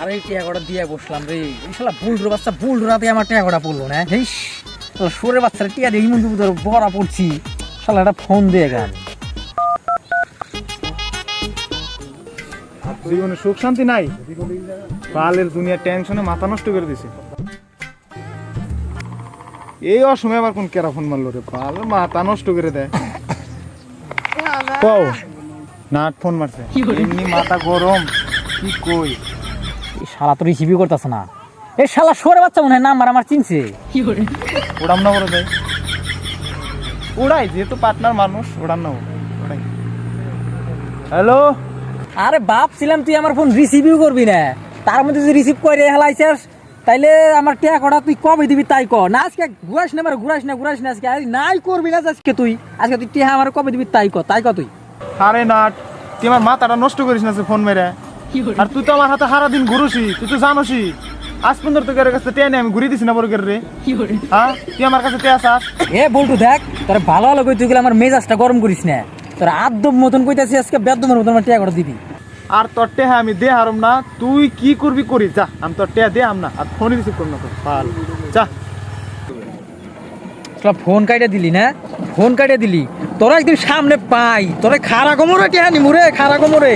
আরে টিয়াগোটা দিয়ে বসলাম রে, এই শালা বুলডুর বাচ্চা বুলডুরাতে আমার টিয়াগোটা পড়লো না। হেইস সুরে বাচ্চারা টিয়া দিয়ে ইমন ধরে বড়া পড়ছি, শালা একটা ফোন দিয়ে গান। জীবনে সুখ শান্তি নাই, বালের দুনিয়ার টেনশনে মাথা নষ্ট করে দিছে। এই অসময় আবার কোন কেরা ফোন মারলো রে, বালের মাথা নষ্ট করে দেয়। কও নাট ফোন মারছে, এমনি মাথা গরম কি কই। এই শালা তো রিসিভই করতেছে না। এই শালা সুরে বাচ্চা মনে হয় নাম্বার আমার চিনছে। ওড়াম না বলে দেয়, ওড়াই যেহেতু পার্টনার মানুষ, ওড়াম না ওড়াই। হ্যালো, আরে ভাবছিলাম তুই আমার ফোন রিসিভই করবি না, তার মধ্যে যদি রিসিভ করে হেলাইছিস তাইলে আমার টিয়াগোটা তুই কবে দিবি তাই ক না। আজকে ঘুরাস না, ঘুরাস না আজকে নাই করবি না আজকে তুই, আজকে তুই টিয়া আমার কবে দিবি তাই ক তুই। আরে নাট তুই আমার মাথাটা নষ্ট করিস না ফোন মেরে। আর তুই তো আমার হাতে সারাদিন ঘুরুসি, তুই তো জানোসি আজ পর্যন্ত তোর কাছে টেনে আমি ঘুরিয়ে দিছি না বর্গের রে। হ্যাঁ তুই আমার কাছে টেয়া চাস? এ বলটু দেখ, তোর ভালো ভালো কই তুই গেলে আমার মেজাজটা গরম করিস না। তোর আদব মতন কইতাছিস আজকে বেদমের মতন আমার টিয়াগোটা দিবি। আর তোর টেহা আমি দে হারম না, তুই কি করবি করিস যা, আমি তোর টেহা দে হাম না, আর ফোনই রিসিভ করব না তোর পাল যা। ফোন কাইটা দিলি না, ফোন কাইটা দিলি, তোরা একদিন সামনে পাই তোরা খারা কোমরে টিয়া নিমুরে, খারা কোমরে।